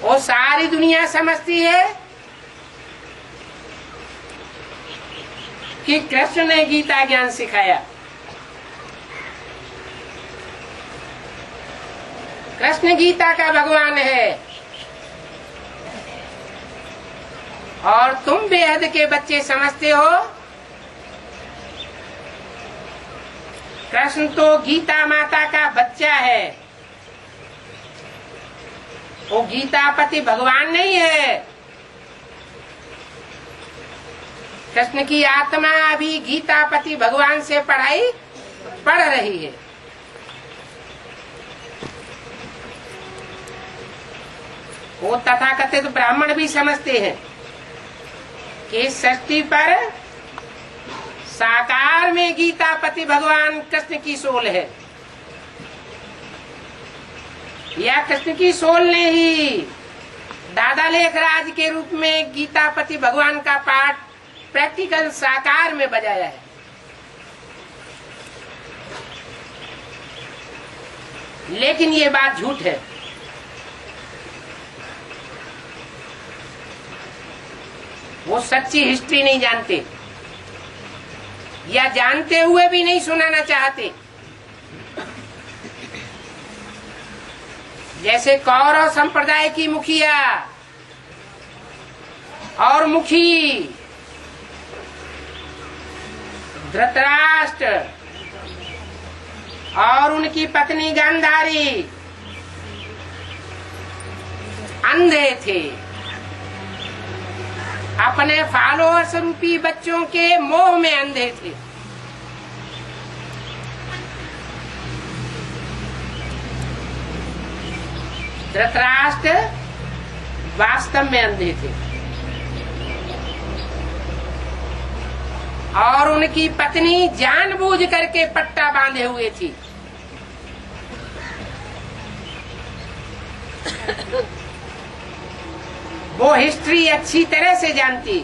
वो सारी दुनिया समझती है कि कृष्ण ने गीता ज्ञान सिखाया। कृष्ण गीता का भगवान है और तुम बेहद के बच्चे समझते हो कृष्ण तो गीता माता का बच्चा है, वो गीतापति भगवान नहीं है। कृष्ण की आत्मा अभी गीतापति भगवान से पढ़ाई पढ़ रही है। वो तथाकथित ब्राह्मण भी समझते हैं कि इस सृष्टि पर साकार में गीतापति भगवान कृष्ण की सोल है, या कृष्ण की सोल ने ही दादा लेखराज के रूप में गीतापति भगवान का पाठ प्रैक्टिकल साकार में बजाया है। लेकिन ये बात झूठ है। वो सच्ची हिस्ट्री नहीं जानते, या जानते हुए भी नहीं सुनाना चाहते। जैसे कौरव संप्रदाय की मुखिया और मुखी धृतराष्ट्र और उनकी पत्नी गांधारी अंधे थे, अपने फॉलोअर्स रूपी बच्चों के मोह में अंधे थे। धृतराष्ट्र वास्तव में अंधे थे और उनकी पत्नी जानबूझ करके पट्टा बांधे हुए थी। वो हिस्ट्री अच्छी तरह से जानती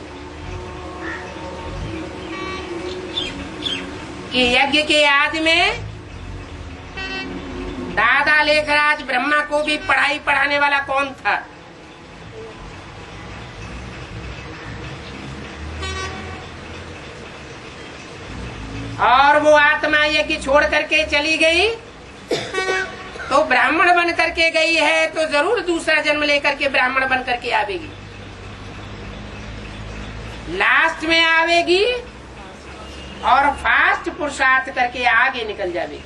कि यज्ञ के आदि में दादा लेखराज ब्रह्मा को भी पढ़ाई पढ़ाने वाला कौन था। और वो आत्मा यज्ञ छोड़ करके चली गई तो ब्राह्मण बन करके गई है, तो जरूर दूसरा जन्म लेकर के ब्राह्मण बन करके आवेगी, लास्ट में आवेगी और फास्ट पुरुषार्थ करके आगे निकल जाएगी।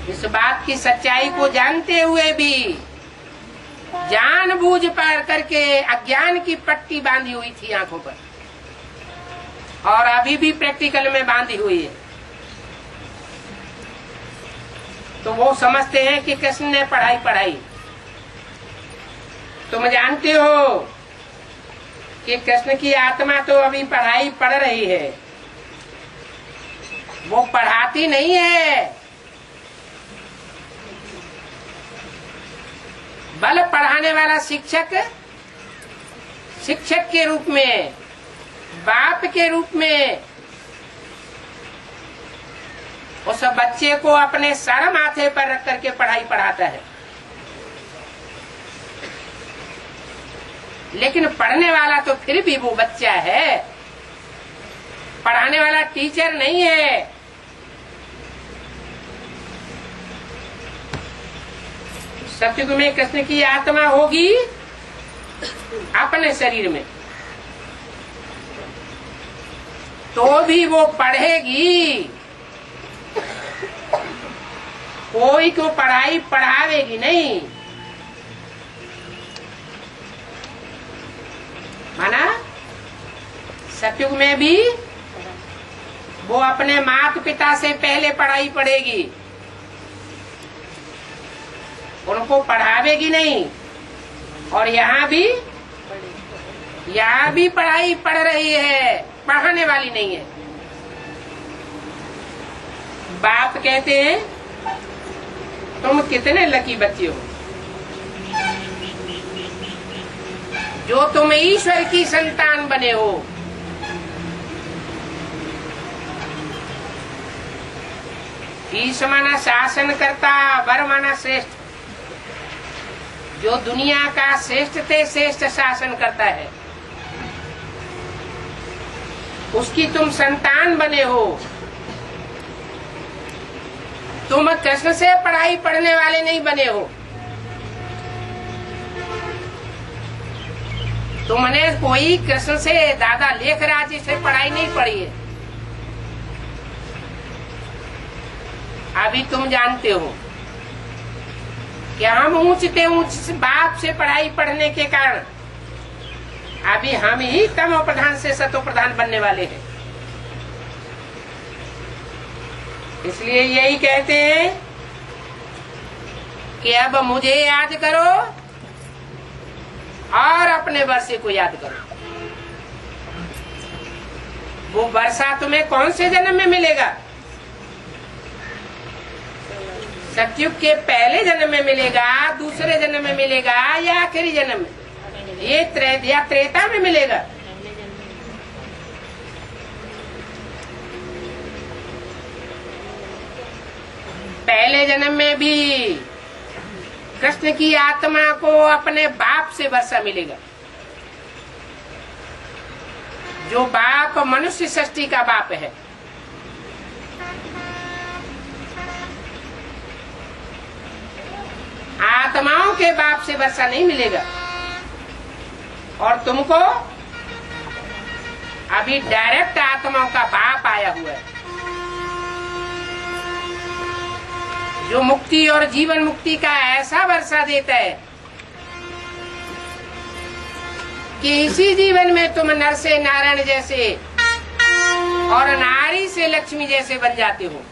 इस बात की सच्चाई को जानते हुए भी जानबूझ पर करके अज्ञान की पट्टी बांधी हुई थी आंखों पर, और अभी भी प्रैक्टिकल में बांधी हुई है। तो वो समझते हैं कि कृष्ण ने पढ़ाई पढ़ाई। तुम जानते हो कि कृष्ण की आत्मा तो अभी पढ़ाई पढ़ रही है, वो पढ़ाती नहीं है, बल पढ़ाने वाला शिक्षक शिक्षक के रूप में, बाप के रूप में उस बच्चे को अपने सर माथे पर रख करके पढ़ाई पढ़ाता है। लेकिन पढ़ने वाला तो फिर भी वो बच्चा है, पढ़ाने वाला टीचर नहीं है। सतयुग में कृष्ण की आत्मा होगी अपने शरीर में, तो भी वो पढ़ेगी, कोई को पढ़ाई पढ़ावेगी नहीं। माना सतयुग में भी वो अपने माता पिता से पहले पढ़ाई पढ़ेगी, उनको पढ़ावेगी नहीं। और यहाँ भी पढ़ाई पढ़ रही है, पढ़ाने वाली नहीं है। बाप कहते हैं तुम कितने लकी बच्चे हो जो तुम ईश्वर की संतान बने हो। ईश माना शासन करता, वर माना श्रेष्ठ। जो दुनिया का श्रेष्ठ से श्रेष्ठ शासन करता है, उसकी तुम संतान बने हो। तुम कृष्ण से पढ़ाई पढ़ने वाले नहीं बने हो। तुमने कोई कृष्ण से, दादा लेखराज से पढ़ाई नहीं पढ़ी है। अभी तुम जानते हो कि हम ऊंचते ऊंच बाप से पढ़ाई पढ़ने के कारण अभी हम ही तमो प्रधान से सतो प्रधान बनने वाले हैं। इसलिए यही कहते हैं कि अब मुझे याद करो और अपने वर्षे को याद करो। वो वर्षा तुम्हें कौन से जन्म में मिलेगा? सतयुग के पहले जन्म में मिलेगा, दूसरे जन्म में मिलेगा या आखिरी जन्म में? ये त्रेता में मिलेगा। पहले जन्म में भी कृष्ण की आत्मा को अपने बाप से वर्षा मिलेगा, जो बाप मनुष्य सृष्टि का बाप है। आत्माओं के बाप से वर्षा नहीं मिलेगा। और तुमको अभी डायरेक्ट आत्माओं का बाप आया हुआ है, जो मुक्ति और जीवन मुक्ति का ऐसा वर्षा देता है कि इसी जीवन में तुम नर से नारायण जैसे और नारी से लक्ष्मी जैसे बन जाते हो।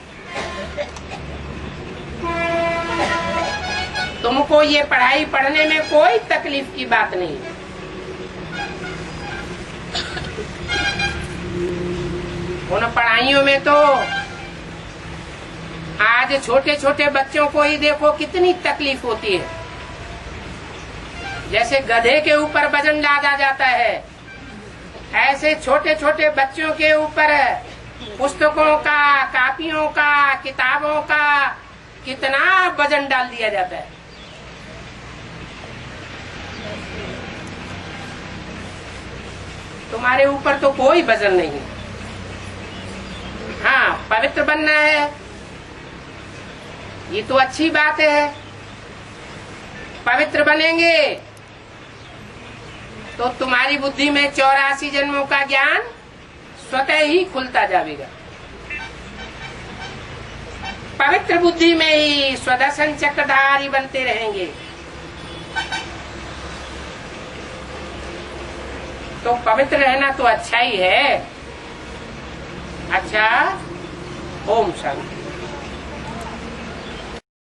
तुमको ये पढ़ाई पढ़ने में कोई तकलीफ की बात नहीं। उन पढ़ाइयों में तो आज छोटे छोटे बच्चों को ही देखो कितनी तकलीफ होती है। जैसे गधे के ऊपर वजन डाला जाता है, ऐसे छोटे छोटे बच्चों के ऊपर पुस्तकों का, कापियों का, किताबों का कितना वजन डाल दिया जाता है। तुम्हारे ऊपर तो कोई वजन नहीं। हाँ, पवित्र बनना है, ये तो अच्छी बात है। पवित्र बनेंगे तो तुम्हारी बुद्धि में 84 जन्मों का ज्ञान स्वतः ही खुलता जाएगा। पवित्र बुद्धि में ही स्वदर्शन चक्रधारी बनते रहेंगे। तो पवित्र रहना तो अच्छा ही है। अच्छा, ओम शांति।